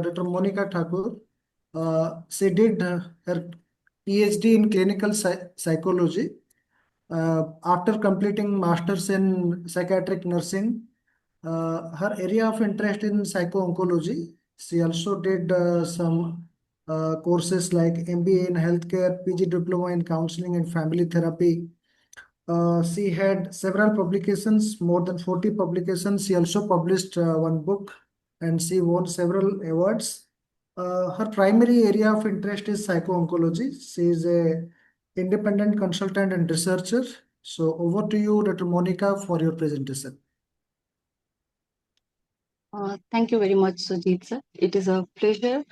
Dr. Monika Thakur. She did her PhD in clinical psychology. After completing masters in psychiatric nursing, her area of interest in psycho-oncology. She also did some courses like MBA in healthcare, PG diploma in counseling and family therapy. She had several publications, more than 40 publications. She also published one book and she won several awards. Her primary area of interest is psycho-oncology. She is a independent consultant and researcher. So over to you, Dr. Monika, for your presentation. Thank you very much, Sujit sir. It is a pleasure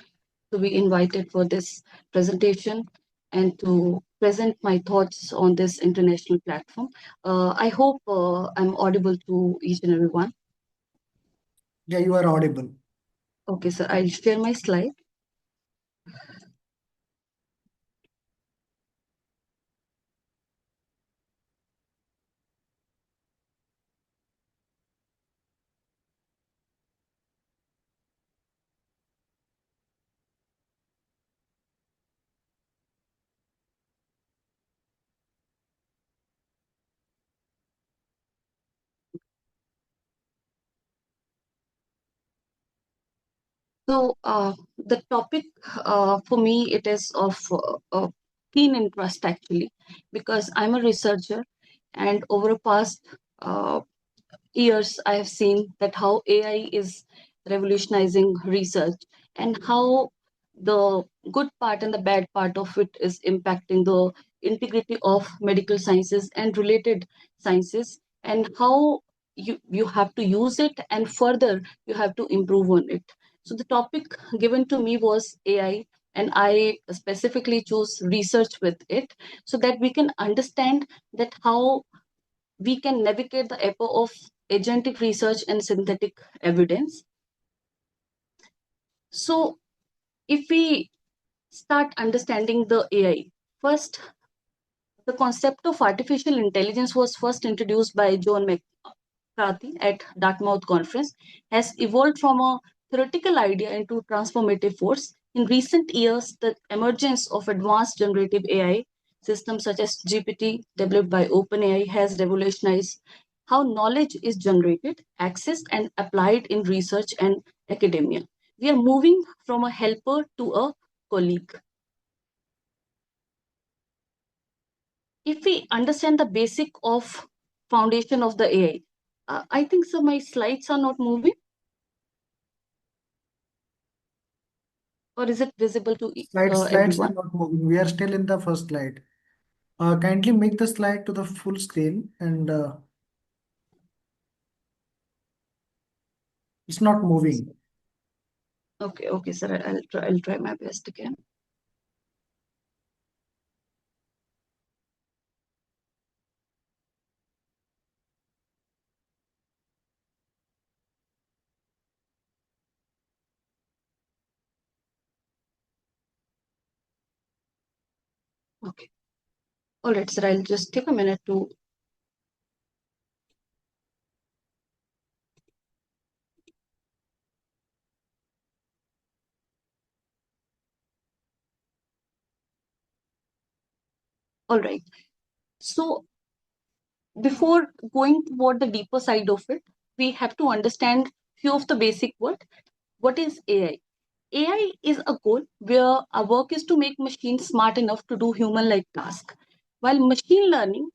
to be invited for this presentation and to present my thoughts on this international platform. I hope I'm audible to each and everyone. Yeah, you are audible. Okay, sir. I'll share my slide. So the topic for me, it is of keen interest actually, because I'm a researcher and over the past years, I have seen that how AI is revolutionizing research and how the good part and the bad part of it is impacting the integrity of medical sciences and related sciences, and how you have to use it and further you have to improve on it. So the topic given to me was AI, and I specifically chose research with it so that we can understand that how we can navigate the epoch of agentic research and synthetic evidence. So if we start understanding the AI, first, the concept of artificial intelligence was first introduced by John McCarthy at Dartmouth Conference, has evolved from a theoretical idea into transformative force. In recent years, the emergence of advanced generative AI systems such as GPT, developed by OpenAI, has revolutionized how knowledge is generated, accessed, and applied in research and academia. We are moving from a helper to a colleague. If we understand the basic of foundation of the AI, I think so my slides are not moving. Or is it visible to Slides are everyone? not moving. We are still in the first slide. Kindly make the slide to the full screen and it's not moving. Okay, sir. I'll try my best again. Okay. All right, sir. I'll just take a minute to. All right. So before going toward the deeper side of it, we have to understand few of the basic word. What is AI? AI is a goal where our work is to make machines smart enough to do human-like tasks, while machine learning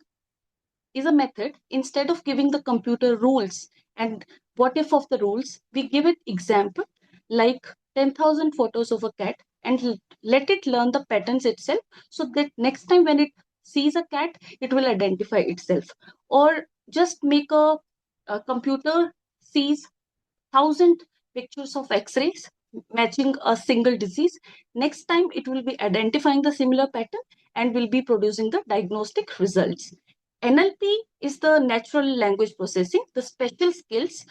is a method. Instead of giving the computer rules and what if of the rules, we give it example like 10,000 photos of a cat and let it learn the patterns itself, so that next time when it sees a cat, it will identify itself. Or just make a computer sees 1,000 pictures of x-rays matching a single disease. Next time it will be identifying the similar pattern and will be producing the diagnostic results. NLP is the natural language processing, the special skills,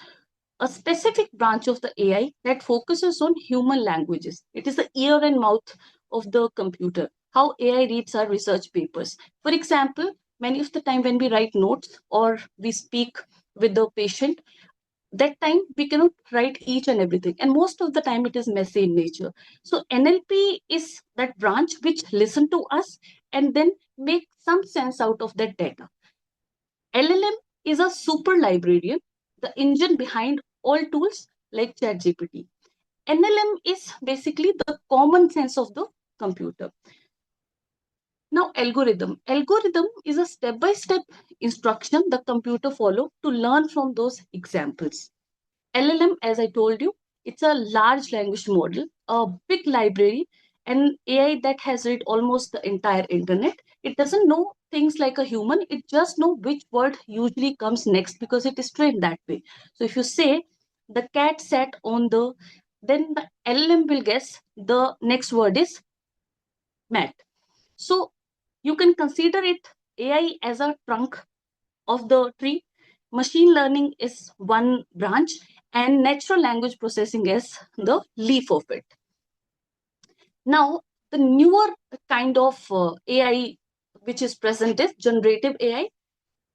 a specific branch of the AI that focuses on human languages. It is the ear and mouth of the computer, how AI reads our research papers. For example, many of the time when we write notes or we speak with the patient, that time we cannot write each and everything, and most of the time it is messy in nature. So NLP is that branch which listen to us and then make some sense out of that data. LLM is a super librarian, the engine behind all tools like ChatGPT. NLM is basically the common sense of the computer. Now, algorithm is a step-by-step instruction the computer follow to learn from those examples. LLM, as I told you, it's a large language model, a big library, an AI that has read almost the entire internet. It doesn't know things like a human. It just know which word usually comes next because it is trained that way. So if you say the cat sat on the, then the LLM will guess the next word is mat. So you can consider it AI as a trunk of the tree. Machine learning is one branch, and natural language processing is the leaf of it. Now, the newer kind of AI which is present is generative AI,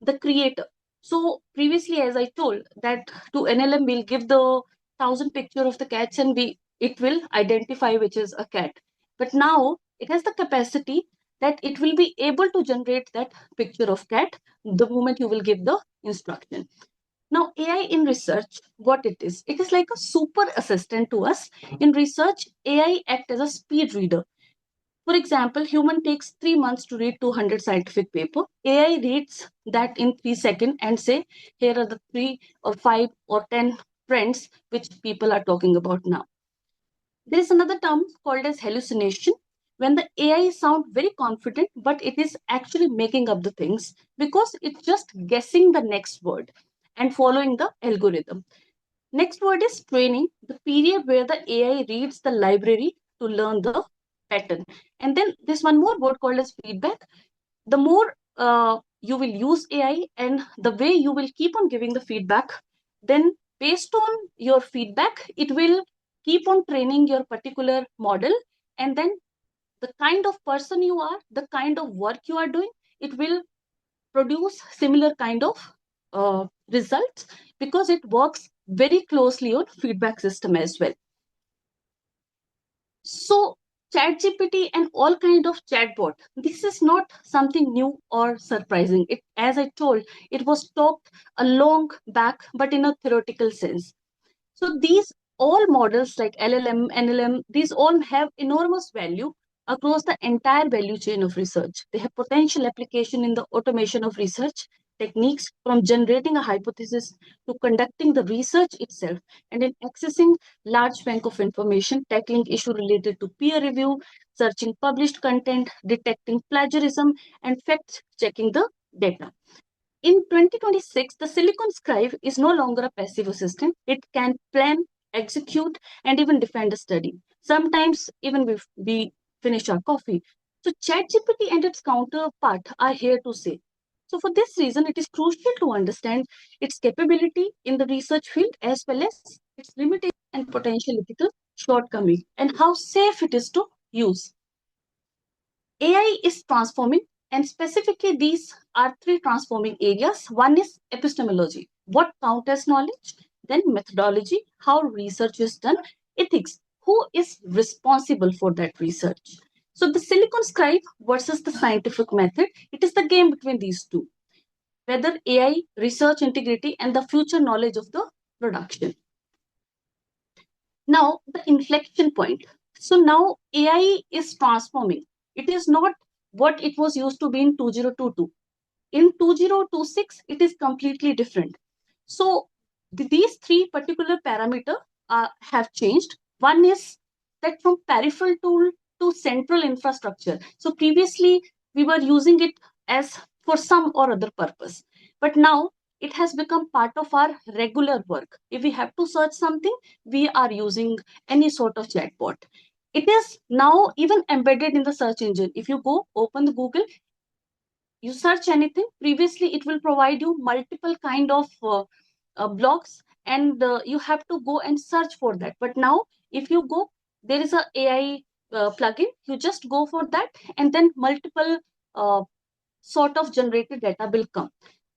the creator. So previously, as I told, that to NLM we'll give the 1,000 picture of the cats and it will identify which is a cat. But now it has the capacity that it will be able to generate that picture of cat the moment you will give the instruction. Now, AI in research, what it is like a super assistant to us. In research, AI act as a speed reader. For example, human takes 3 months to read 200 scientific paper. AI reads that in 3 seconds and say, here are the 3 or 5 or 10 trends which people are talking about now. There is another term called as hallucination, when the AI sound very confident, but it is actually making up the things because it's just guessing the next word and following the algorithm. Next word is training, the period where the AI reads the library to learn the pattern. And then there's one more word called as feedback. The more you will use AI and the way you will keep on giving the feedback, then based on your feedback, it will keep on training your particular model. And then the kind of person you are, the kind of work you are doing, it will produce similar kind of results because it works very closely on feedback system as well. So ChatGPT and all kind of chatbot, this is not something new or surprising. It, as I told, it was talked a long back, but in a theoretical sense. So these all models like LLM, NLM, these all have enormous value across the entire value chain of research. They have potential application in the automation of research techniques, from generating a hypothesis to conducting the research itself, and in accessing large bank of information, tackling issue related to peer review, searching published content, detecting plagiarism, and fact checking the data. In 2026, the Silicon Scribe is no longer a passive assistant. It can plan, execute, and even defend a study. Sometimes even we finish our coffee. So ChatGPT and its counterpart are here to stay. So for this reason, it is crucial to understand its capability in the research field as well as its limitation and potential ethical shortcoming and how safe it is to use. AI is transforming, and specifically these are three transforming areas. One is epistemology, what counts as knowledge, then methodology, how research is done, ethics, who is responsible for that research. So the Silicon Scribe versus the scientific method, it is the game between these two, whether AI, research integrity, and the future knowledge of the production. Now, the inflection point. So now AI is transforming. It is not what it was used to be in 2022. In 2026, it is completely different. So these three particular parameters have changed. One is that from peripheral tool to central infrastructure. So previously, we were using it as for some or other purpose. But now it has become part of our regular work. If we have to search something, we are using any sort of chatbot. It is now even embedded in the search engine. If you go open the Google, you search anything, previously it will provide you multiple kind of blogs, and you have to go and search for that. But now if you go, there is a AI plugin, you just go for that, and then multiple sort of generated data will come.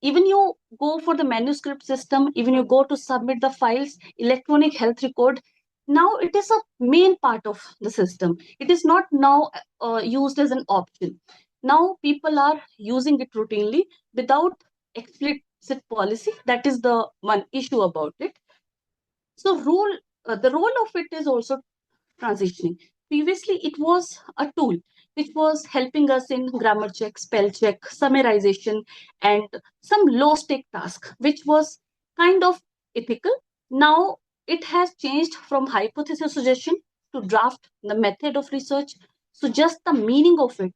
Even you go for the manuscript system, even you go to submit the files, electronic health record, now it is a main part of the system. It is not now used as an option. Now people are using it routinely without explicit policy. That is the one issue about it. So the role of it is also transitioning. Previously, it was a tool which was helping us in grammar check, spell check, summarization, and some low stake task, which was kind of ethical. Now it has changed from hypothesis suggestion to draft the method of research. So just the meaning of it.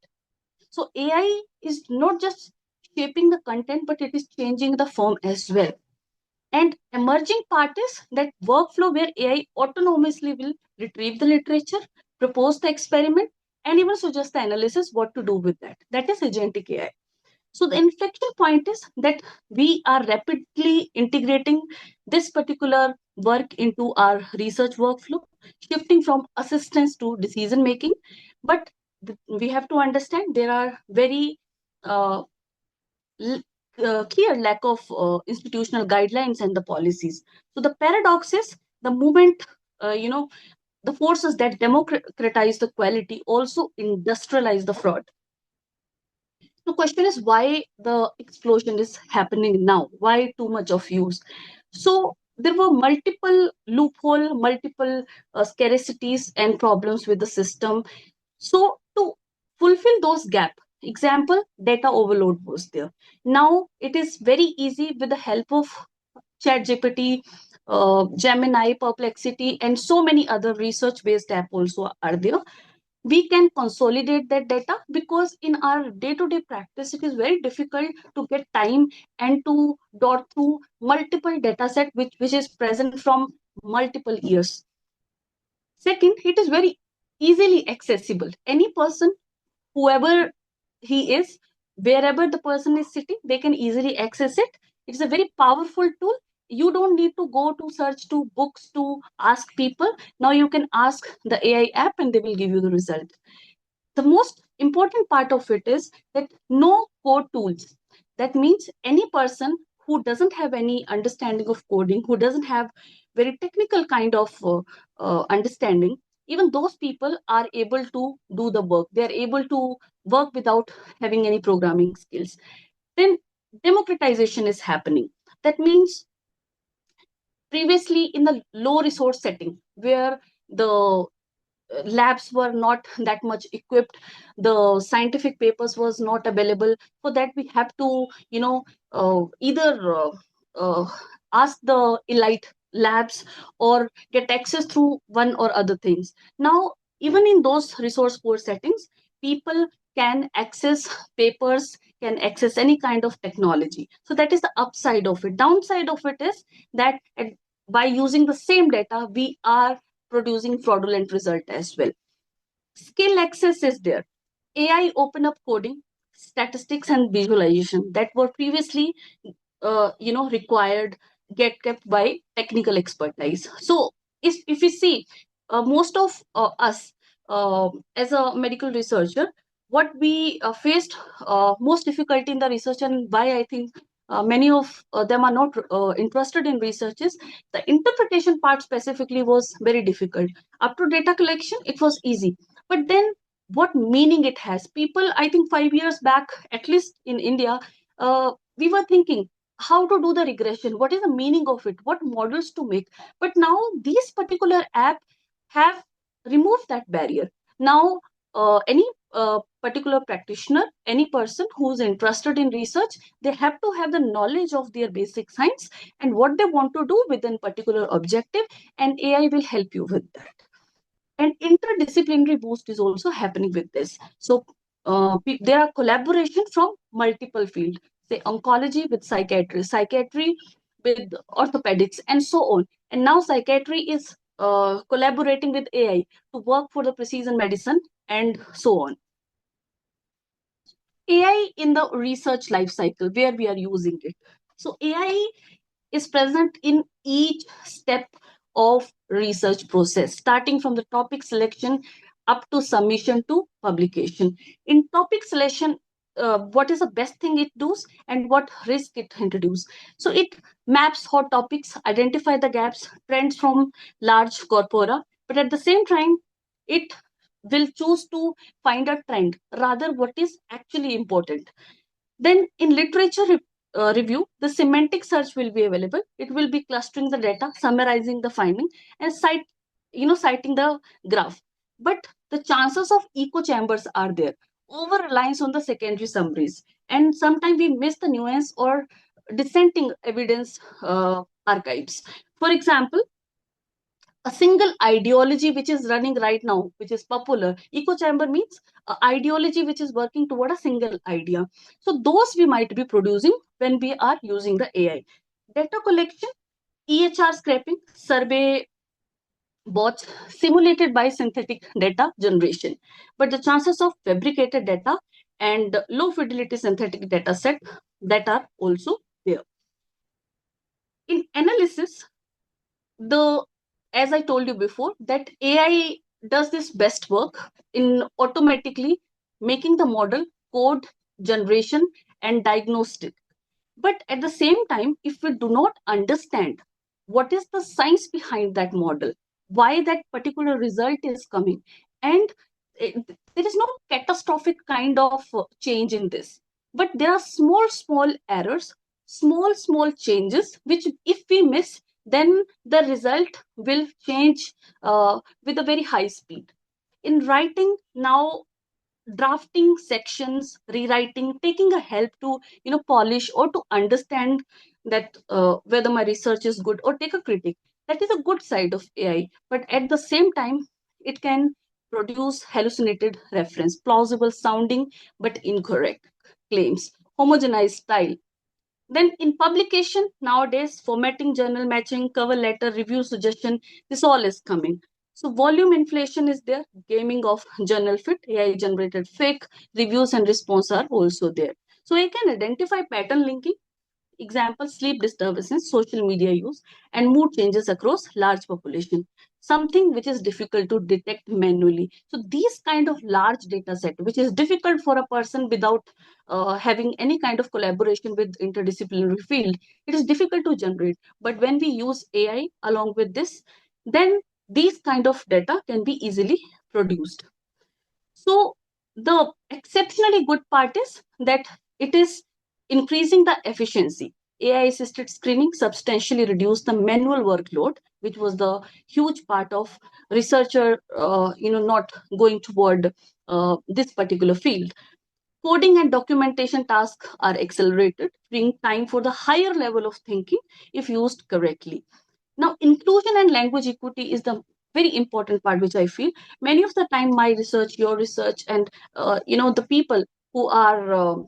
So AI is not just shaping the content, but it is changing the form as well. And emerging part is that workflow where AI autonomously will retrieve the literature, propose the experiment, and even suggest the analysis what to do with that. That is agentic AI. So the inflection point is that we are rapidly integrating this particular work into our research workflow, shifting from assistance to decision making. But we have to understand there are very uh, clear lack of institutional guidelines and the policies. So the paradox is the movement, the forces that democratize the quality also industrialize the fraud. The question is why the explosion is happening now? Why too much of use? So there were multiple loophole, multiple scarcities and problems with the system. So to fulfill those gaps, example, data overload was there. Now it is very easy with the help of ChatGPT, Gemini, Perplexity, and so many other research-based apps also are there. We can consolidate that data because in our day-to-day practice, it is very difficult to get time and to dot through multiple data set which is present from multiple years. Second, it is very easily accessible. Any person, whoever he is, wherever the person is sitting, they can easily access it. It's a very powerful tool. You don't need to go to search to books to ask people. Now you can ask the AI app and they will give you the result. The most important part of it is that no code tools. That means any person who doesn't have any understanding of coding, who doesn't have very technical kind of understanding, even those people are able to do the work. They are able to work without having any programming skills. Then democratization is happening. That means previously in the low resource setting where the labs were not that much equipped, the scientific papers was not available. For that we have to either uh, ask the elite labs or get access through one or other things. Now even in those resource poor settings, people can access papers, can access any kind of technology. So that is the upside of it. Downside of it is that by using the same data we are producing fraudulent result as well. Skill access is there. AI open up coding, statistics, and visualization that were previously, required, get kept by technical expertise. So if you see, most of us as a medical researcher, what we faced most difficulty in the research and why I think many of them are not interested in research is the interpretation part specifically was very difficult. Up to data collection, it was easy. But then what meaning it has? People, I think 5 years back, at least in India, we were thinking how to do the regression, what is the meaning of it, what models to make. But now these particular app have removed that barrier. Now any particular practitioner, any person who's interested in research, they have to have the knowledge of their basic science and what they want to do within particular objective, and AI will help you with that. And interdisciplinary boost is also happening with this. So there are collaboration from multiple fields, say oncology with psychiatry with orthopedics, and so on. And now psychiatry is collaborating with AI to work for the precision medicine and so on. AI in the research life cycle where we are using it. So AI is present in each step of research process, starting from the topic selection up to submission to publication. In topic selection, what is the best thing it does and what risk it introduces. So it maps hot topics, identify the gaps, trends from large corpora, but at the same time, it will choose to find a trend rather what is actually important. Then in literature review, the semantic search will be available. It will be clustering the data, summarizing the finding, and citing the graph. But the chances of echo chambers are there. Over reliance on the secondary summaries, and sometimes we miss the nuance or dissenting evidence archives. For example, a single ideology which is running right now, which is popular. Echo chamber means ideology which is working toward a single idea. So those we might be producing when we are using the AI. Data collection, EHR scraping, survey bots simulated by synthetic data generation. But the chances of fabricated data and low fidelity synthetic data set that are also there. In analysis, the as I told you before, that AI does this best work in automatically making the model code generation and diagnostic. But at the same time, if we do not understand what is the science behind that model, why that particular result is coming, and there is no catastrophic kind of change in this, but there are small errors, small changes, which if we miss, then the result will change with a very high speed. In writing now, drafting sections, rewriting, taking a help to polish or to understand that whether my research is good, or take a critic, that is a good side of AI. But at the same time, it can produce hallucinated reference, plausible sounding but incorrect claims, homogenized style. Then in publication nowadays, formatting, journal matching, cover letter, review suggestion, this all is coming. So volume inflation is there, gaming of journal fit, AI generated fake reviews and response are also there. So I can identify pattern linking. Example, sleep disturbances, social media use, and mood changes across large population. Something which is difficult to detect manually. So these kind of large data set, which is difficult for a person without having any kind of collaboration with interdisciplinary field, it is difficult to generate. But when we use AI along with this, then these kind of data can be easily produced. So the exceptionally good part is that it is increasing the efficiency. AI-assisted screening substantially reduced the manual workload, which was the huge part of researcher, not going toward this particular field. Coding and documentation tasks are accelerated, freeing time for the higher level of thinking if used correctly. Now, inclusion and language equity is the very important part, which I feel many of the time my research, your research, and the people who are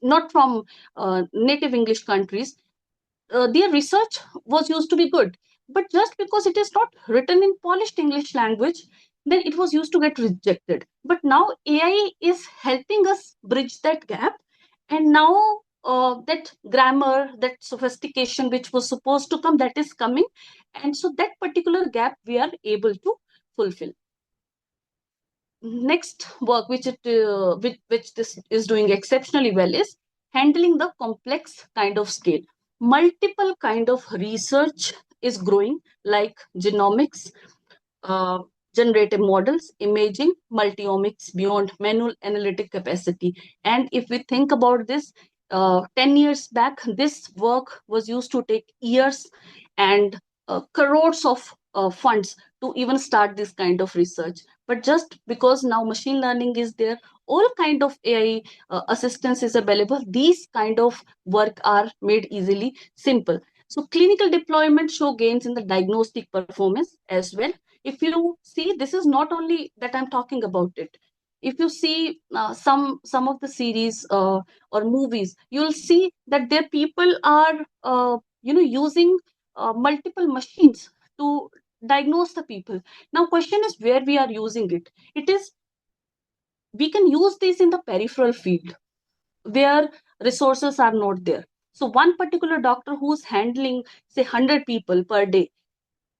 not from native English countries, their research was used to be good, but just because it is not written in polished English language, then it was used to get rejected. But now AI is helping us bridge that gap, and now that grammar, that sophistication which was supposed to come, that is coming, and so that particular gap we are able to fulfill. Next work which this is doing exceptionally well is handling the complex kind of scale. Multiple kind of research is growing, like genomics, uh, generative models, imaging, multiomics beyond manual analytic capacity. And if we think about this, 10 years back, this work was used to take years and crores of funds to even start this kind of research. But just because now machine learning is there, all kind of AI assistance is available, these kind of work are made easily simple. So clinical deployment show gains in the diagnostic performance as well. If you see, this is not only that I'm talking about it. If you see some of the series or movies, you'll see that their people are using multiple machines to diagnose the people. Now question is where we are using it. It is, we can use this in the peripheral field where resources are not there. So one particular doctor who's handling say 100 people per day,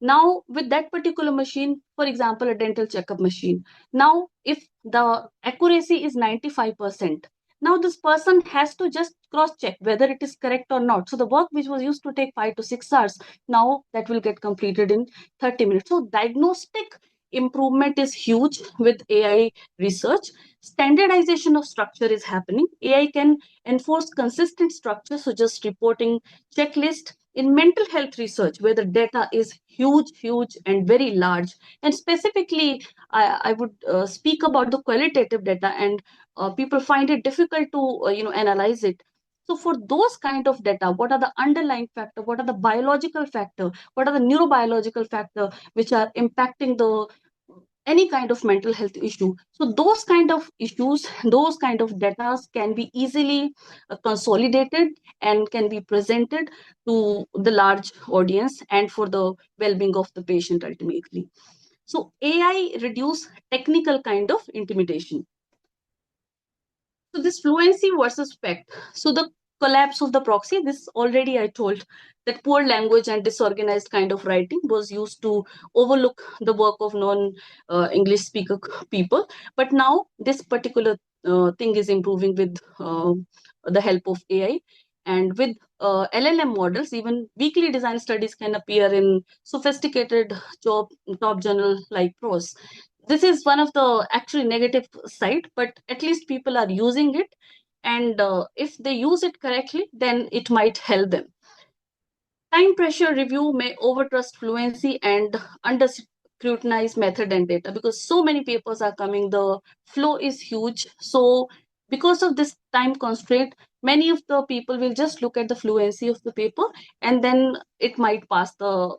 Now, with that particular machine, for example, a dental checkup machine, now if the accuracy is 95%, now this person has to just cross check whether it is correct or not. So the work which was used to take 5 to 6 hours, now that will get completed in 30 minutes. So diagnostic improvement is huge with AI research. Standardization of structure is happening. AI can enforce consistent structure, so just reporting checklist. In mental health research, where the data is huge and very large, and specifically I would speak about the qualitative data, and people find it difficult to analyze it. So for those kind of data, what are the underlying factor, what are the biological factor, what are the neurobiological factor which are impacting the any kind of mental health issue? So those kind of issues, those kind of data can be easily consolidated and can be presented to the large audience and for the well-being of the patient ultimately. So AI reduce technical kind of intimidation. So this fluency versus fact. So the collapse of the proxy, this already I told, that poor language and disorganized kind of writing was used to overlook the work of non-English speaker people. But now this particular thing is improving with the help of AI. And with LLM models, even weekly design studies can appear in sophisticated top journal like prose. This is one of the actually negative side, but at least people are using it, and if they use it correctly, then it might help them. Time pressure review may overtrust fluency and under scrutinize method and data, because so many papers are coming, the flow is huge. So because of this time constraint, many of the people will just look at the fluency of the paper, and then it might pass the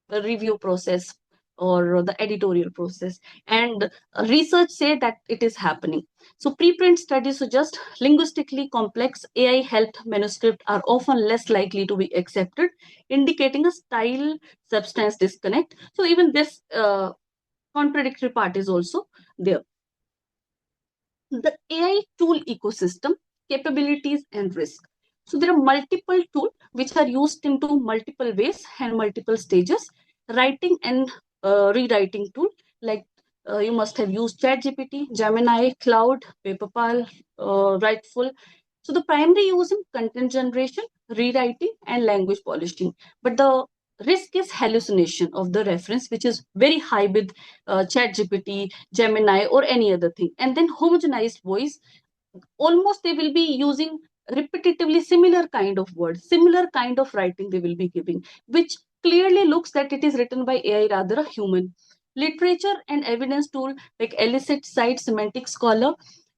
review process or the editorial process. And research say that it is happening. So preprint studies suggest linguistically complex AI helped manuscripts are often less likely to be accepted, indicating a style substance disconnect. So even this contradictory part is also there. The AI tool ecosystem, capabilities and risk. So there are multiple tools which are used into multiple ways and multiple stages. Writing and rewriting tool, like you must have used ChatGPT, Gemini, Cloud, Paperpal, Writeful. So the primary use in content generation, rewriting and language polishing. But the risk is hallucination of the reference, which is very high with ChatGPT, Gemini, or any other thing. And then homogenized voice, almost they will be using repetitively similar kind of words, similar kind of writing they will be giving, which clearly looks that it is written by AI rather a human. Literature and evidence tool like Elicit, Site, Semantic Scholar,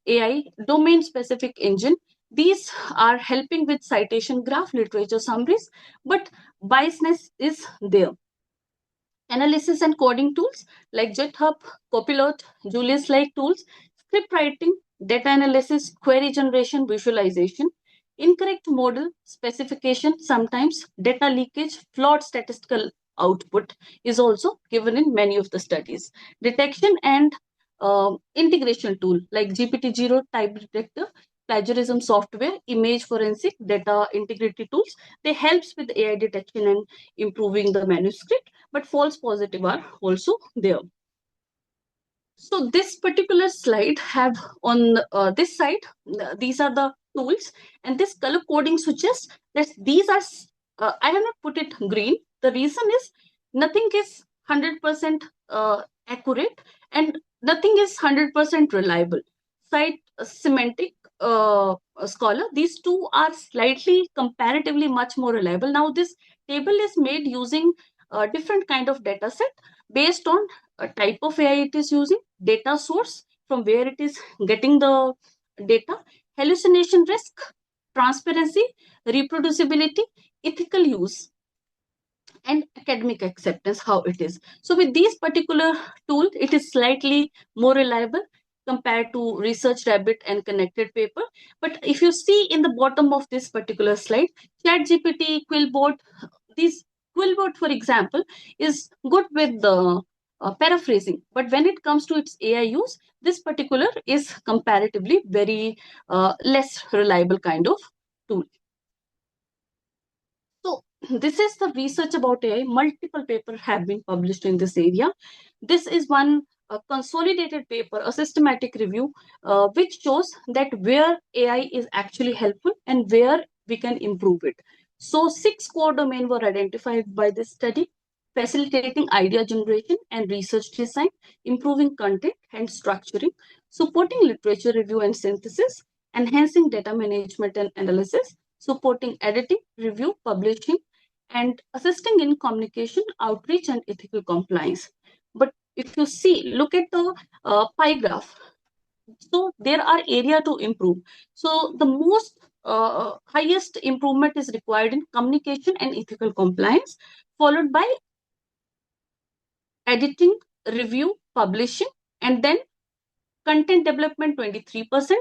AI, domain specific engine, these are helping with citation graph, literature summaries, but biasness is there. Analysis and coding tools like GitHub, Copilot, Julius-like tools, script writing, data analysis, query generation, visualization, incorrect model specification, sometimes data leakage, flawed statistical output is also given in many of the studies. Detection and integration tool like GPT-0 type detector, plagiarism software, image forensic, data integrity tools, they helps with AI detection and improving the manuscript, but false positive are also there. So this particular slide have on this side, these are the tools, and this color coding suggests that these are, I have not put it green. The reason is nothing is 100% accurate and nothing is 100% reliable. Site semantic scholar, these two are slightly comparatively much more reliable. Now this table is made using a different kind of data set based on a type of AI it is using, data source from where it is getting the data, hallucination risk, transparency, reproducibility, ethical use, and academic acceptance, how it is. So with these particular tool, it is slightly more reliable compared to Research Rabbit and Connected Paper. But if you see in the bottom of this particular slide, ChatGPT, Quillbot, these Quillbot, for example, is good with the paraphrasing. But when it comes to its AI use, this particular is comparatively very less reliable kind of tool. So this is the research about AI. Multiple papers have been published in this area. This is one consolidated paper, a systematic review, which shows that where AI is actually helpful and where we can improve it. So 6 core domains were identified by this study: facilitating idea generation and research design, improving content and structuring, supporting literature review and synthesis, enhancing data management and analysis, supporting editing, review, publishing, and assisting in communication, outreach, and ethical compliance. But if you see, look at the pie graph. So there are area to improve. So the most highest improvement is required in communication and ethical compliance, followed by editing, review, publishing, and then content development 23%.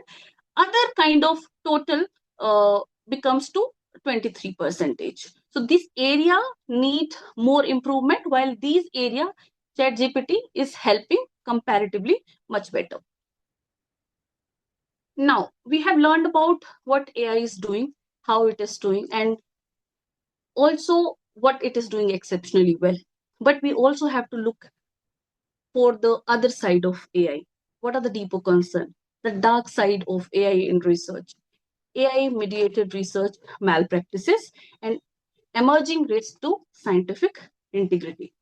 Other kind of total becomes to 23%. So this area need more improvement, while these area ChatGPT is helping comparatively much better. Now we have learned about what AI is doing, how it is doing, and also what it is doing exceptionally well. But we also have to look for the other side of AI. What are the deeper concerns? The dark side of AI in research. AI mediated research malpractices and emerging risks to scientific integrity.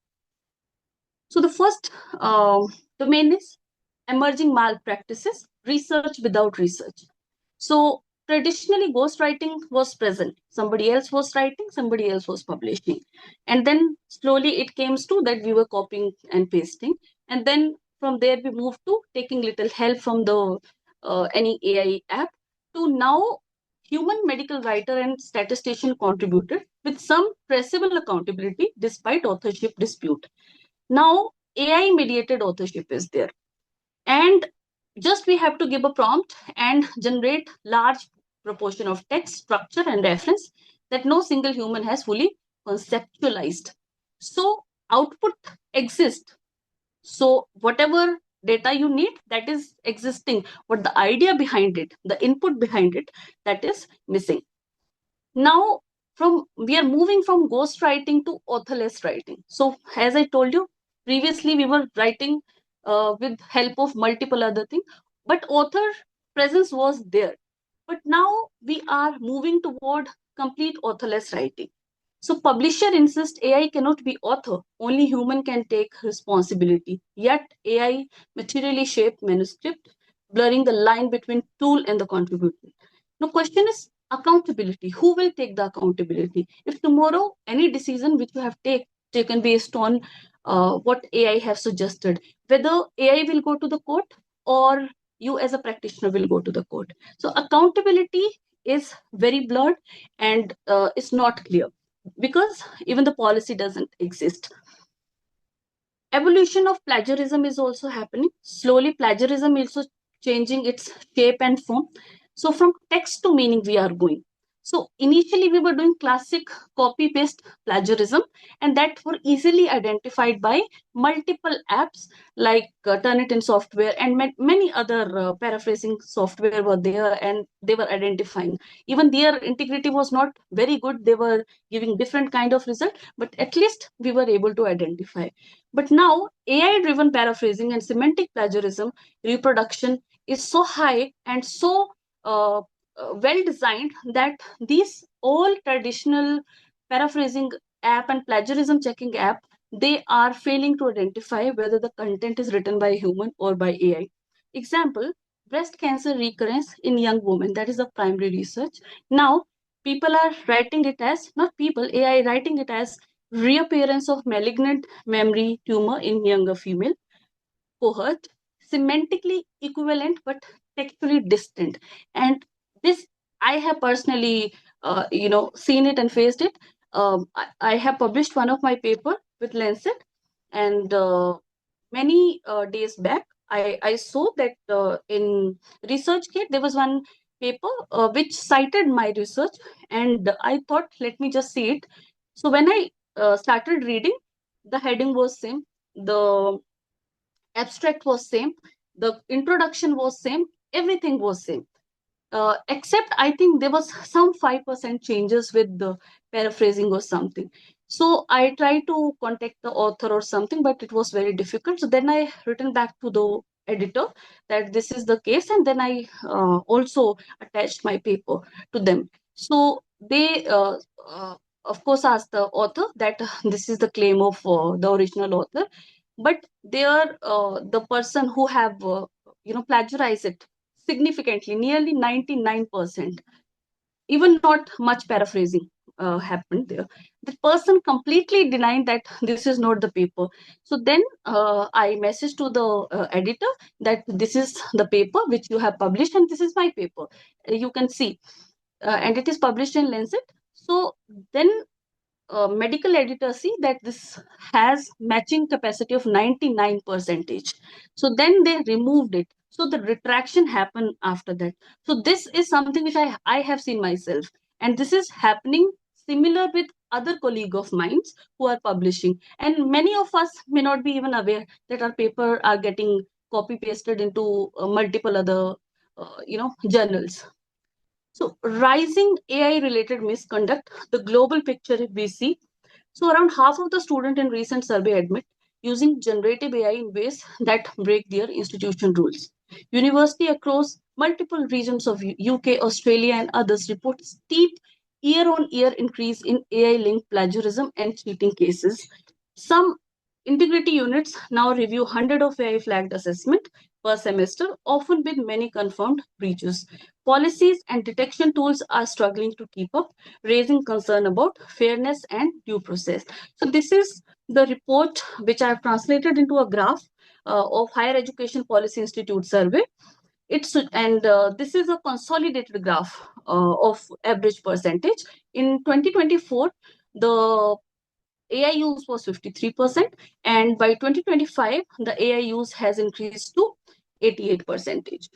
So the first domain is emerging malpractices, research without research. So traditionally, ghostwriting was present. Somebody else was writing, somebody else was publishing. And then slowly it came to that we were copying and pasting. And then from there, we moved to taking little help from the any AI app, to now human medical writer and statistician contributed with some traceable accountability despite authorship dispute. Now AI mediated authorship is there, and just we have to give a prompt and generate large proportion of text, structure, and reference that no single human has fully conceptualized. So output exists. So whatever data you need, that is existing, but the idea behind it, the input behind it, that is missing. Now we are moving from ghost writing to authorless writing. So as I told you previously, we were writing with help of multiple other things, but author presence was there. But now we are moving toward complete authorless writing. So publisher insists AI cannot be author, only human can take responsibility. Yet AI materially shaped manuscript, blurring the line between tool and the contributor. Now question is accountability. Who will take the accountability? If tomorrow any decision which you have taken based on what AI have suggested, whether AI will go to the court or you as a practitioner will go to the court. So accountability is very blurred and it's not clear, because even the policy doesn't exist. Evolution of plagiarism is also happening. Slowly, plagiarism is also changing its shape and form. So from text to meaning, we are going. So initially, we were doing classic copy-paste plagiarism, and that were easily identified by multiple apps like Turnitin software and many other paraphrasing software were there, and they were identifying. Even their integrity was not very good. They were giving different kind of result, but at least we were able to identify. But now AI-driven paraphrasing and semantic plagiarism reproduction is so high and so well designed that these all traditional paraphrasing app and plagiarism checking app, they are failing to identify whether the content is written by a human or by AI. Example, breast cancer recurrence in young women. That is the primary research. Now, people are writing it as, not people, AI writing it as reappearance of malignant memory tumor in younger female cohort, semantically equivalent but textually distant. And this, I have personally, seen it and faced it. I have published one of my paper with Lancet, and many days back, I saw that in ResearchGate there was one paper which cited my research, and I thought, let me just see it. So when I started reading, the heading was same, the abstract was same, the introduction was same, everything was same. except I think there was some 5% changes with the paraphrasing or something. So I tried to contact the author or something, but it was very difficult. So then I written back to the editor that this is the case, and then I also attached my paper to them. So they, of course, asked the author that this is the claim of the original author, but they are the person who have plagiarized it significantly, nearly 99%. Even not much paraphrasing happened there. The person completely denied that this is not the paper. So then I messaged to the editor that this is the paper which you have published, and this is my paper. You can see, and it is published in Lancet. So then medical editors see that this has matching capacity of 99%. So then they removed it. So the retraction happened after that. So this is something which I have seen myself. And this is happening similar with other colleague of mine who are publishing. And many of us may not be even aware that our paper are getting copy pasted into multiple other journals. So rising AI related misconduct, the global picture we see. So around half of the students in recent survey admit using generative AI in ways that break their institution rules. University across multiple regions of UK, Australia, and others report steep year-on-year increase in AI-linked plagiarism and cheating cases. Some integrity units now review hundreds of AI flagged assessment per semester, often with many confirmed breaches. Policies and detection tools are struggling to keep up, raising concern about fairness and due process. So this is the report which I have translated into a graph of Higher Education Policy Institute survey. This is a consolidated graph of average percentage. In 2024, the AI use was 53%, and by 2025, the AI use has increased to 88%.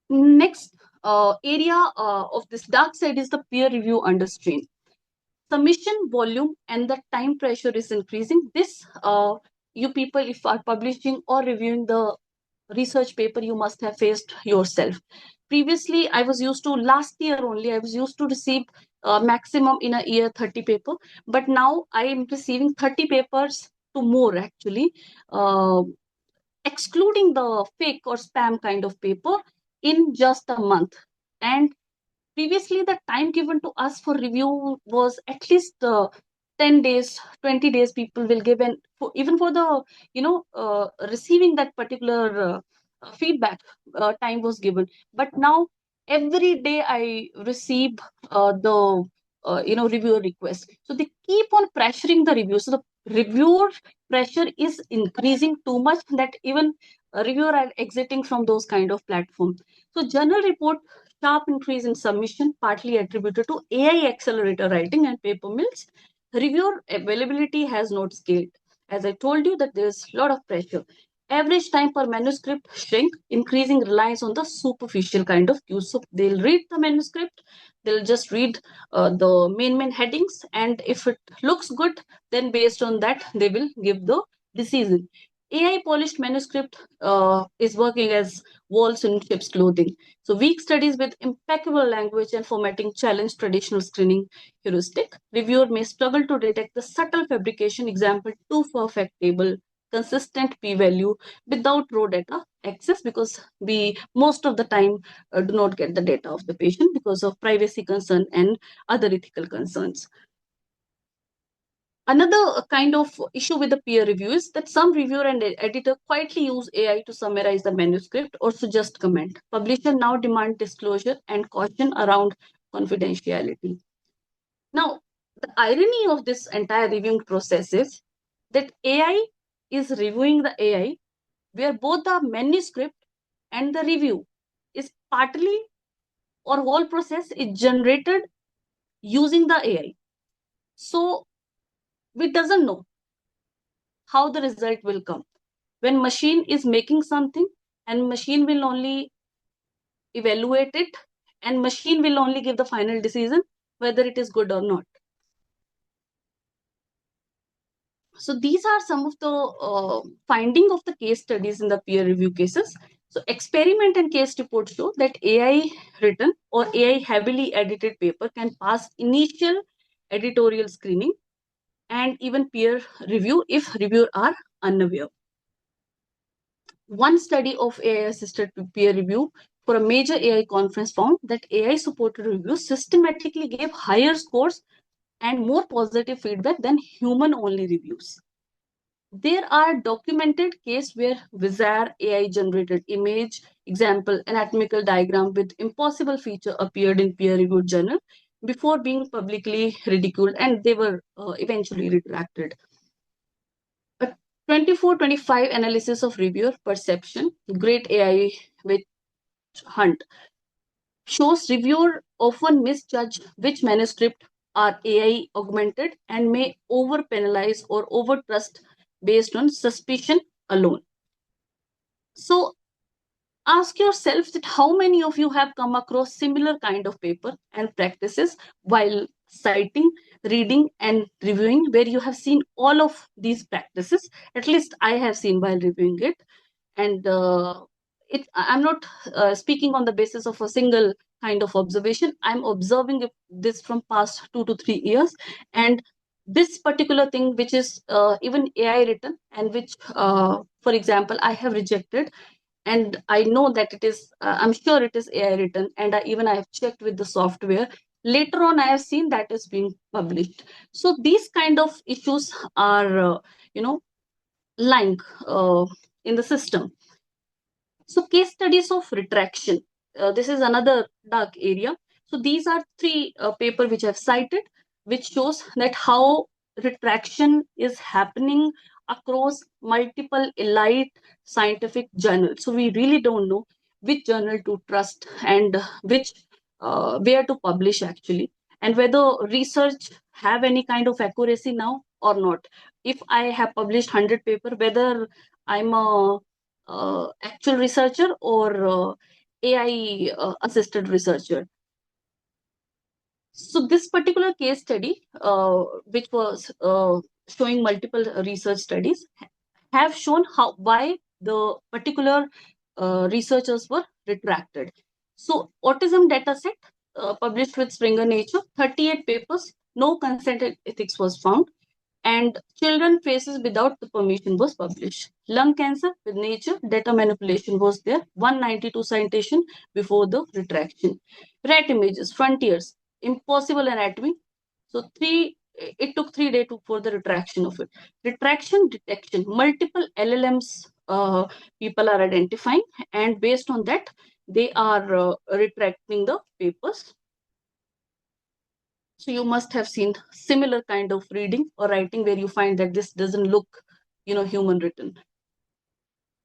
Next area of this dark side is the peer review under strain. Submission volume and the time pressure is increasing. This, you people, if are publishing or reviewing the research paper, you must have faced yourself. Previously, last year only, I was used to receive maximum in a year 30 paper, but now I am receiving 30 papers to more actually, excluding the fake or spam kind of paper in just a month. And previously, the time given to us for review was at least 10 days, 20 days people will give, and even for the, receiving that particular feedback, time was given. But now every day I receive the, reviewer request. So they keep on pressuring the review. So the reviewer pressure is increasing too much that even reviewer are exiting from those kind of platforms. So journal report sharp increase in submission, partly attributed to AI accelerator writing and paper mills. Reviewer availability has not scaled. As I told you that there's a lot of pressure. Average time per manuscript shrink, increasing reliance on the superficial kind of cues. So they'll read the manuscript, they'll just read the main headings, and if it looks good, then based on that, they will give the decision. AI polished manuscript is working as walls in ship's clothing. So weak studies with impeccable language and formatting challenge traditional screening heuristic. Reviewer may struggle to detect the subtle fabrication, example, too perfect table, consistent p-value without raw data access, because we most of the time do not get the data of the patient because of privacy concern and other ethical concerns. Another kind of issue with the peer review is that some reviewer and editor quietly use AI to summarize the manuscript or suggest comment. Publisher now demand disclosure and caution around confidentiality. Now, the irony of this entire reviewing process is that AI is reviewing the AI, where both the manuscript and the review is partly or whole process is generated using the AI. So we doesn't know how the result will come. When machine is making something, and machine will only evaluate it, and machine will only give the final decision whether it is good or not. So these are some of the finding of the case studies in the peer review cases. So experiment and case reports show that AI written or AI heavily edited paper can pass initial editorial screening and even peer review if reviewers are unaware. One study of AI-assisted peer review for a major AI conference found that AI-supported reviews systematically gave higher scores and more positive feedback than human-only reviews. There are documented cases where bizarre AI-generated image, example, anatomical diagram with impossible feature appeared in peer-reviewed journal before being publicly ridiculed, and they were eventually retracted. A 24-25 analysis of reviewer perception, great AI with Hunt, shows reviewer often misjudge which manuscript are AI augmented and may over penalize or over trust based on suspicion alone. So ask yourself that how many of you have come across similar kind of paper and practices while citing, reading and reviewing, where you have seen all of these practices. At least I have seen while reviewing it. And I'm not speaking on the basis of a single kind of observation. I'm observing this from past 2 to 3 years. And this particular thing, which is even AI written and which, for example, I have rejected, and I know that it is, I'm sure it is AI written, and I have checked with the software. Later on, I have seen that is being published. So these kind of issues are, lying in the system. So case studies of retraction. This is another dark area. So these are three papers which I've cited, which shows that how retraction is happening across multiple elite scientific journals. So we really don't know which journal to trust and which where to publish actually, and whether research have any kind of accuracy now or not. If I have published 100 paper, whether I'm a actual researcher or AI assisted researcher. So this particular case study, which was showing multiple research studies, have shown why the particular researchers were retracted. So autism dataset published with Springer Nature, 38 papers, no consented ethics was found, and children faces without the permission was published. Lung cancer with Nature, data manipulation was there, 192 citation before the retraction. Rat images, frontiers, impossible anatomy. So it took 3 days for the retraction of it. Retraction detection, multiple LLMs people are identifying, and based on that, they are retracting the papers. So you must have seen similar kind of reading or writing where you find that this doesn't look, human written.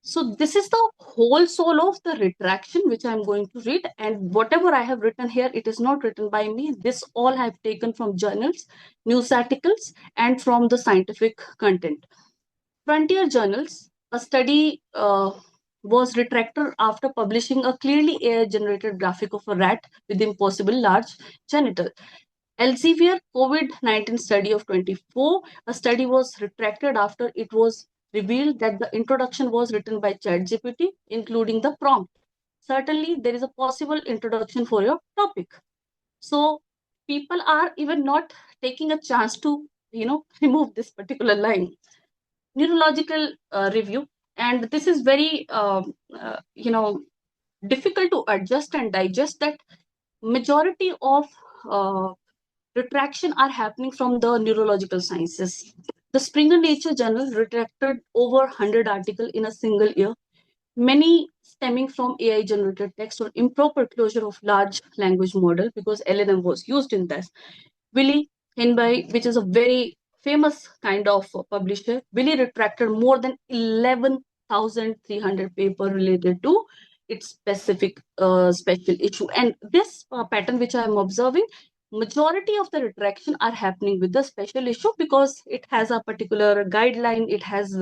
So this is the whole soul of the retraction, which I'm going to read. And whatever I have written here, it is not written by me. This all I have taken from journals, news articles, and from the scientific content. Frontier journals, a study was retracted after publishing a clearly AI-generated graphic of a rat with impossible large genital. Elsevier COVID-19 study of 24, a study was retracted after it was revealed that the introduction was written by ChatGPT, including the prompt. Certainly, there is a possible introduction for your topic. So people are even not taking a chance to, remove this particular line. Neurological review, and this is very, difficult to adjust and digest, that majority of retraction are happening from the neurological sciences. The Springer Nature Journal retracted over 100 articles in a single year, many stemming from AI-generated text or improper closure of large language model, because LLM was used in this. Willy Hinby, which is a very famous kind of publisher, Willy retracted more than 11,300 paper related to its specific special issue. And this pattern, which I am observing, majority of the retraction are happening with the special issue because it has a particular guideline, it has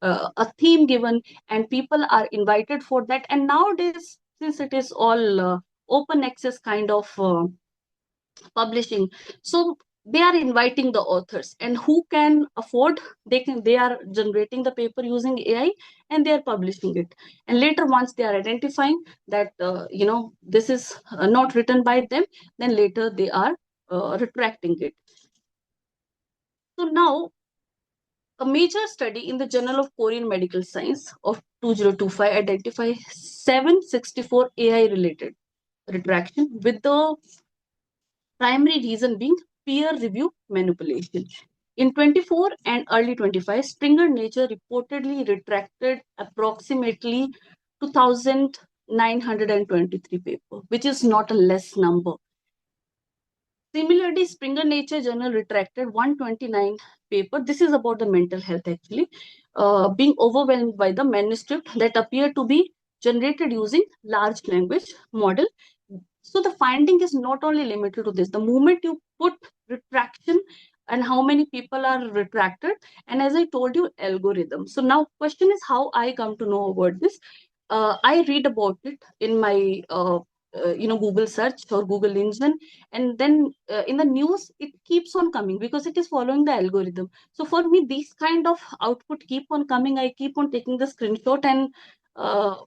a theme given, and people are invited for that. And nowadays, since it is all open access kind of publishing, so they are inviting the authors, and who can afford, they are generating the paper using AI, and they are publishing it. And later, once they are identifying that this is not written by them, then later they are retracting it. So now, a major study in the Journal of Korean Medical Science of 2025 identified 764 AI related retraction, with the primary reason being peer review manipulation. In 24 and early 25, Springer Nature reportedly retracted approximately 2,923 papers, which is not a less number. Similarly, Springer Nature Journal retracted 129 paper. This is about the mental health actually, being overwhelmed by the manuscript that appear to be generated using large language model. So the finding is not only limited to this. The moment you put retraction and how many people are retracted, and as I told you, algorithm. So now question is how I come to know about this. I read about it in my Google search or Google engine, and then in the news it keeps on coming because it is following the algorithm. So for me, these kind of output keep on coming. I keep on taking the screenshot, and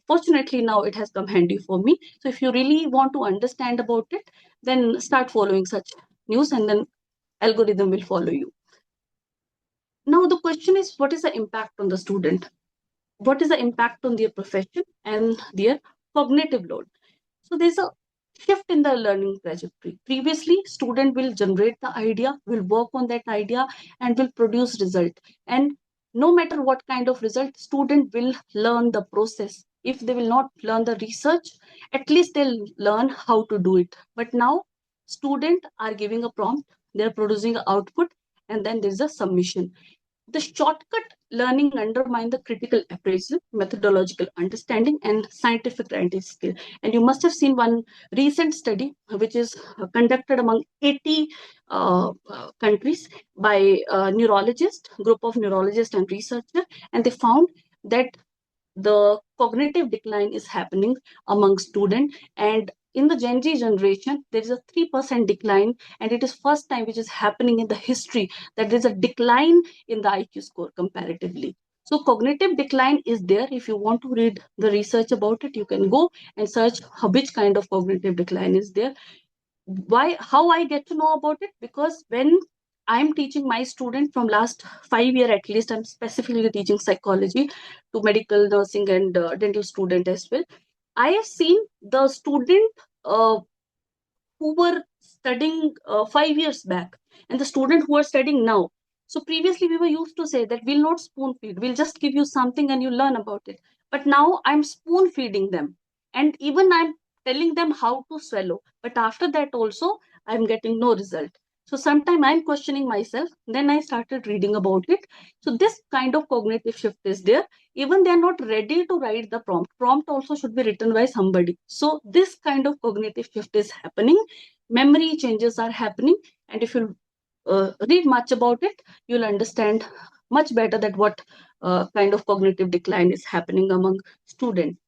fortunately now it has come handy for me. So if you really want to understand about it, then start following such news, and then algorithm will follow you. Now the question is, what is the impact on the student? What is the impact on their profession and their cognitive load? So there's a shift in the learning trajectory. Previously, student will generate the idea, will work on that idea, and will produce result. And no matter what kind of result, student will learn the process. If they will not learn the research, at least they'll learn how to do it. But now, student are giving a prompt, they're producing an output, and then there's a submission. The shortcut learning undermines the critical appraisal, methodological understanding, and scientific writing skill. And you must have seen one recent study which is conducted among 80 countries by a neurologist, group of neurologists and researchers, and they found that the cognitive decline is happening among students. And in the Gen Z generation, there is a 3% decline, and it is first time which is happening in the history that there is a decline in the IQ score comparatively. So cognitive decline is there. If you want to read the research about it, you can go and search which kind of cognitive decline is there. How I get to know about it? Because when I'm teaching my student from last 5 years at least, I'm specifically teaching psychology to medical, nursing, and dental student as well. I have seen the student who were studying 5 years back and the student who are studying now. So previously we were used to say that we'll not spoon feed, we'll just give you something and you learn about it. But now I'm spoon feeding them, and even I'm telling them how to swallow. But after that also, I'm getting no result. So sometime I'm questioning myself. Then I started reading about it. So this kind of cognitive shift is there. Even they're not ready to write the prompt. Prompt also should be written by somebody. So this kind of cognitive shift is happening. Memory changes are happening. And if you read much about it, you'll understand much better that what kind of cognitive decline is happening among students.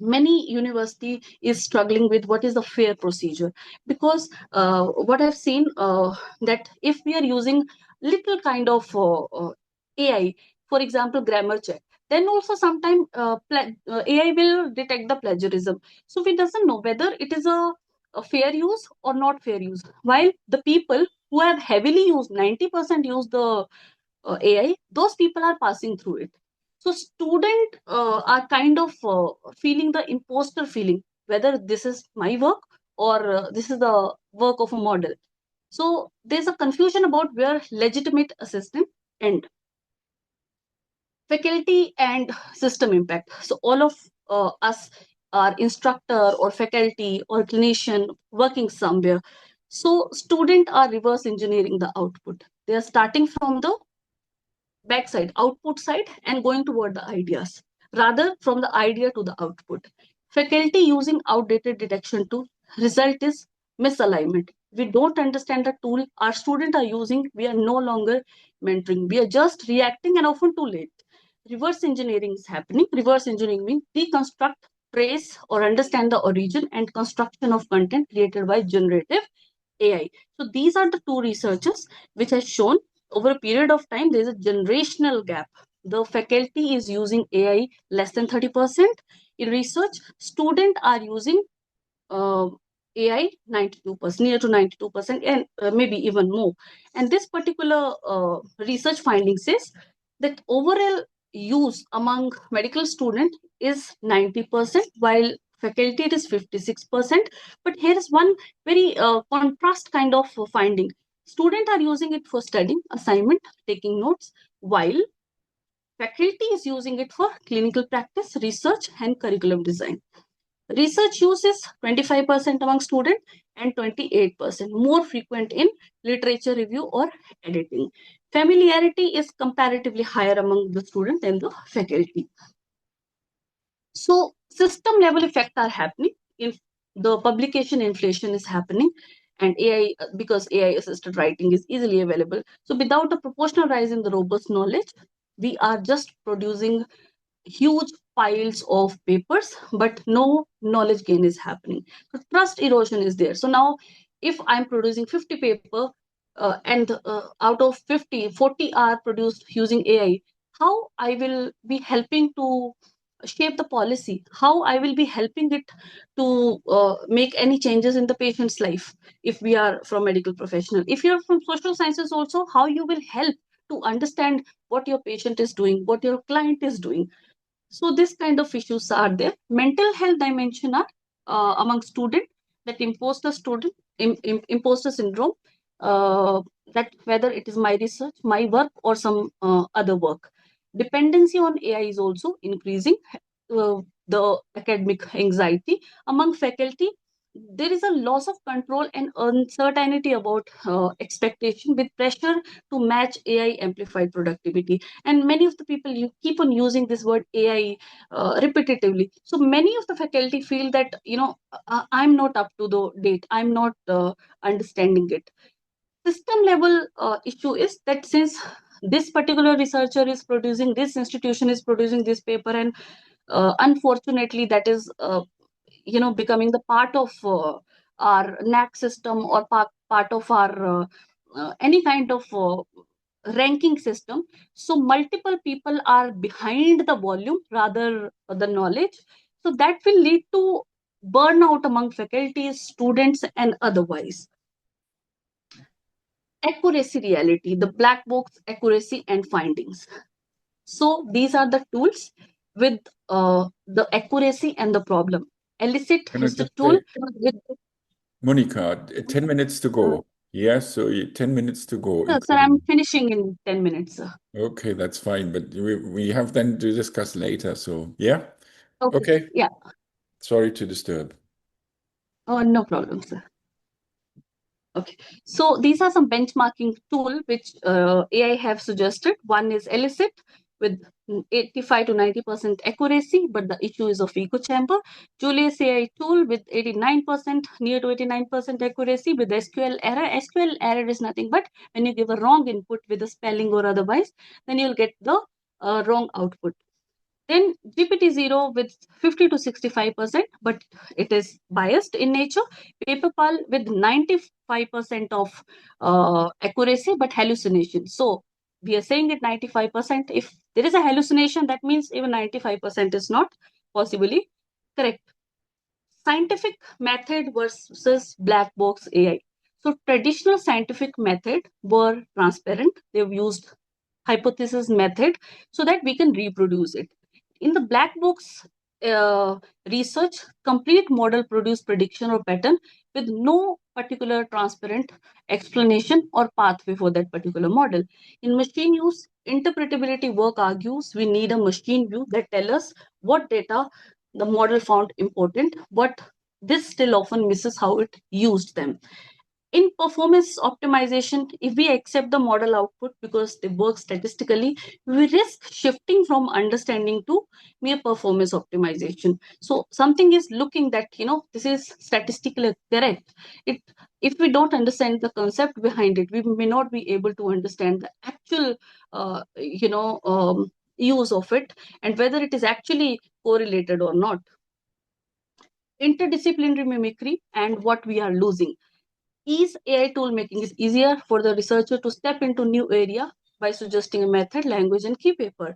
Many university is struggling with what is the fair procedure, because what I've seen that if we are using little kind of AI, for example grammar check, then also sometimes AI will detect the plagiarism. So we doesn't know whether it is a fair use or not fair use, while the people who have heavily used 90% use the AI, those people are passing through it. So student are kind of feeling the imposter feeling, whether this is my work or this is the work of a model. So there's a confusion about where legitimate assistant end. Faculty and system impact. So all of us are instructor or faculty or clinician working somewhere. So student are reverse engineering the output. They are starting from the backside, output side, and going toward the ideas, rather from the idea to the output. Faculty using outdated detection tool, result is misalignment. We don't understand the tool our students are using, we are no longer mentoring. We are just reacting and often too late. Reverse engineering is happening. Reverse engineering means deconstruct, trace, or understand the origin and construction of content created by generative AI. So these are the two researchers which has shown over a period of time there is a generational gap. The faculty is using AI less than 30% in research. Students are using AI 92%, near to 92%, and maybe even more. And this particular research finding says that overall use among medical students is 90%, while faculty it is 56%. But here is one very contrast kind of finding. Students are using it for studying, assignment, taking notes, while faculty is using it for clinical practice, research, and curriculum design. Research use is 25% among students and 28% more frequent in literature review or editing. Familiarity is comparatively higher among the students than the faculty. So system level effects are happening. In the publication inflation is happening, and AI, because AI assisted writing is easily available. So without a proportional rise in the robust knowledge, we are just producing huge piles of papers, but no knowledge gain is happening. So trust erosion is there. So now if I'm producing 50 paper and out of 50, 40 are produced using AI, how I will be helping to shape the policy, how I will be helping it to make any changes in the patient's life. If we are from medical professional, if you're from social sciences also, how you will help to understand what your patient is doing, what your client is doing. So this kind of issues are there. Mental health dimension are among student, that imposter syndrome, that whether it is my research, my work, or some other work. Dependency on AI is also increasing. The academic anxiety among faculty, there is a loss of control and uncertainty about expectation, with pressure to match AI amplified productivity. And many of the people, you keep on using this word AI repetitively. So many of the faculty feel that, I'm not up to the date, I'm not understanding it. System level issue is that since this particular researcher is producing, this institution is producing this paper, and unfortunately that is becoming the part of our NAC system, or part of our any kind of ranking system. So multiple people are behind the volume rather the knowledge. So that will lead to burnout among faculties, students, and otherwise. Accuracy reality, the black box accuracy and findings. So these are the tools with the accuracy and the problem. Elicit Can I is the just tool say, with. Monika, 10 minutes to go. Yes, so 10 minutes to go. Sir, I'm finishing in 10 minutes, sir. Okay, that's fine, but we have then to discuss later. So yeah. Okay. Yeah. Sorry to disturb. Oh, no problem, sir. Okay, so these are some benchmarking tool which AI have suggested. One is Elicit with 85 to 90% accuracy, but the issue is of echo chamber. Julius AI tool with 89%, near to 89% accuracy with SQL error. SQL error is nothing but when you give a wrong input with a spelling or otherwise, then you'll get the wrong output. Then GPT-0 with 50 to 65%, but it is biased in nature. PaperPal with 95% of accuracy, but hallucination. So we are saying that 95%. If there is a hallucination, that means even 95% is not possibly correct. Scientific method versus black box AI. So traditional scientific method were transparent. They've used hypothesis method so that we can reproduce it. In the black box research, complete model produce prediction or pattern with no particular transparent explanation or pathway for that particular model. In machine use, interpretability work argues we need a machine view that tell us what data the model found important, but this still often misses how it used them. In performance optimization, if we accept the model output because they work statistically, we risk shifting from understanding to mere performance optimization. So something is looking that, this is statistically correct. If we don't understand the concept behind it, we may not be able to understand the actual, use of it and whether it is actually correlated or not. Interdisciplinary mimicry and what we are losing. Is AI tool making it easier for the researcher to step into new area by suggesting a method, language, and key paper.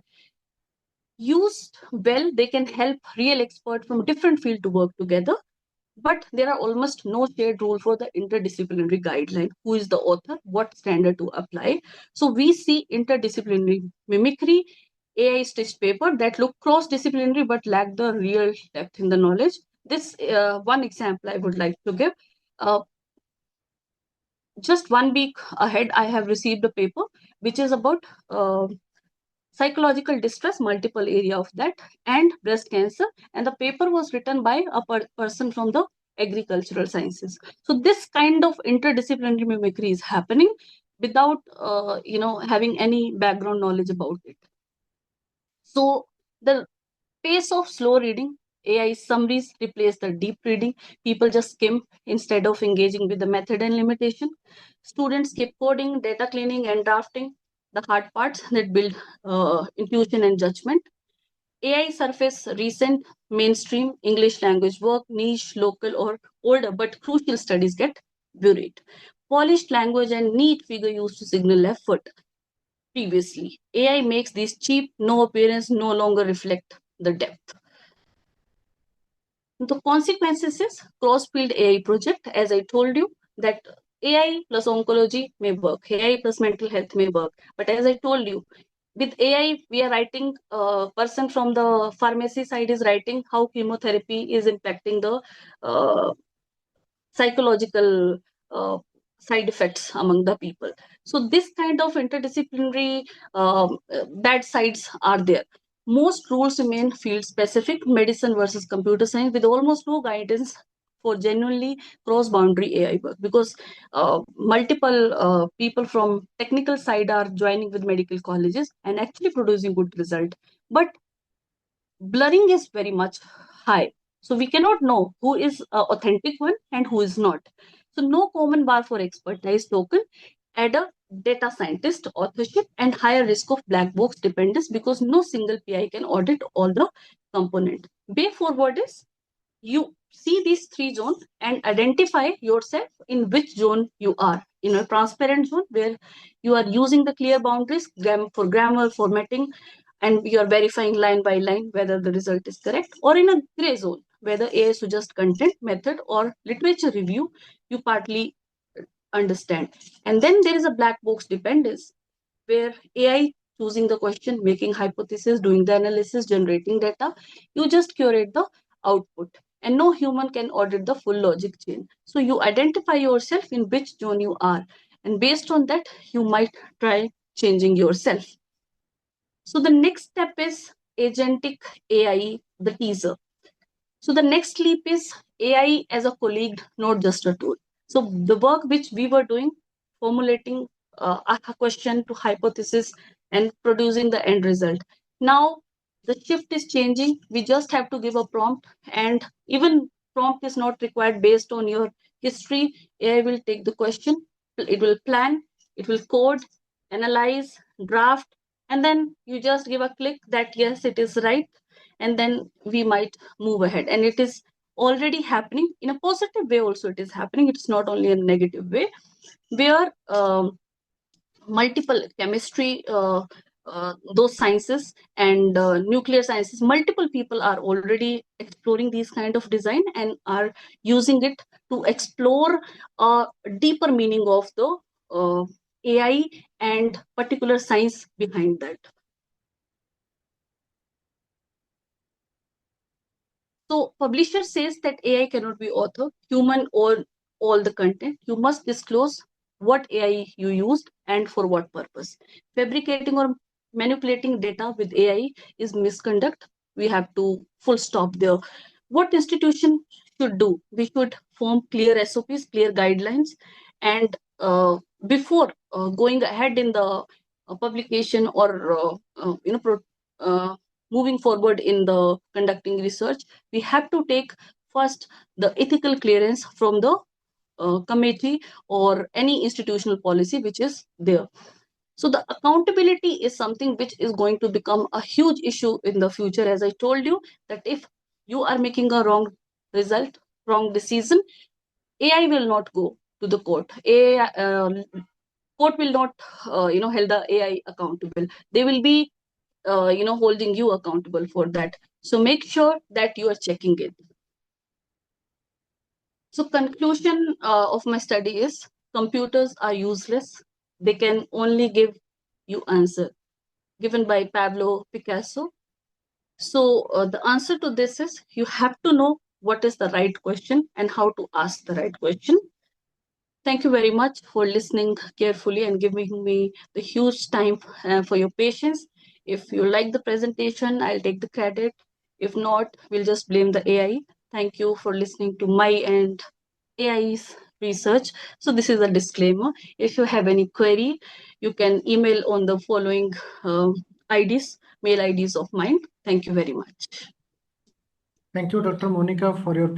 Used well, they can help real experts from different fields to work together, but there are almost no shared rule for the interdisciplinary guideline. Who is the author? What standard to apply? So we see interdisciplinary mimicry, AI stitched paper that look cross-disciplinary but lack the real depth in the knowledge. This one example I would like to give. Just 1 week ahead, I have received a paper which is about psychological distress, multiple area of that, and breast cancer. And the paper was written by a person from the agricultural sciences. So this kind of interdisciplinary mimicry is happening without having any background knowledge about it. So the pace of slow reading, AI summaries replace the deep reading. People just skim instead of engaging with the method and limitation. Students skip coding, data cleaning, and drafting, the hard parts that build intuition and judgment. AI surface recent, mainstream, English language work, niche, local, or older but crucial studies get buried. Polished language and neat figure used to signal effort previously. AI makes these cheap, no appearance, no longer reflect the depth. The consequences is cross-field AI project. As I told you, that AI plus oncology may work, AI plus mental health may work. But as I told you, with AI, we are writing, a person from the pharmacy side is writing how chemotherapy is impacting the psychological side effects among the people. So this kind of interdisciplinary bad sides are there. Most rules remain field specific, medicine versus computer science, with almost no guidance for genuinely cross-boundary AI work, because multiple people from technical side are joining with medical colleges and actually producing good result. But blurring is very much high. So we cannot know who is authentic one and who is not. So no common bar for expertise token, add a data scientist authorship and higher risk of black box dependence, because no single PI can audit all the component. Way forward is you see these three zones and identify yourself in which zone you are. In a transparent zone where you are using the clear boundaries for grammar, formatting, and you are verifying line by line whether the result is correct, or in a gray zone where the AI suggests content, method, or literature review you partly understand. And then there is a black box dependence where AI choosing the question, making hypothesis, doing the analysis, generating data, you just curate the output, and no human can audit the full logic chain. So you identify yourself in which zone you are, and based on that, you might try changing yourself. So the next step is agentic AI, the teaser. So the next leap is AI as a colleague, not just a tool. So the work which we were doing, formulating a question to hypothesis and producing the end result. Now the shift is changing. We just have to give a prompt, and even prompt is not required based on your history. AI will take the question, it will plan, it will code, analyze, draft, and then you just give a click that yes, it is right, and then we might move ahead. And it is already happening in a positive way also. It is happening, it's not only a negative way, where multiple chemistry, those sciences, and nuclear sciences, multiple people are already exploring these kind of design and are using it to explore a deeper meaning of the AI and particular science behind that. So publisher says that AI cannot be author, human, or all the content. You must disclose what AI you used and for what purpose. Fabricating or manipulating data with AI is misconduct. We have to full stop there. What institution should do? We should form clear SOPs, clear guidelines, and before going ahead in the publication or moving forward in the conducting research, we have to take first the ethical clearance from the committee or any institutional policy which is there. So the accountability is something which is going to become a huge issue in the future. As I told you, that if you are making a wrong result, wrong decision, AI will not go to the court. Court will not, hold the AI accountable. They will be, holding you accountable for that. So make sure that you are checking it. So conclusion of my study is computers are useless. They can only give you answer, given by Pablo Picasso. So the answer to this is you have to know what is the right question and how to ask the right question. Thank you very much for listening carefully and giving me the huge time for your patience. If you like the presentation, I'll take the credit. If not, we'll just blame the AI. Thank you for listening to my and AI's research. So this is a disclaimer. If you have any query, you can email on the following mail IDs of mine. Thank you very much. Thank you, Dr. Monika, for your presentation.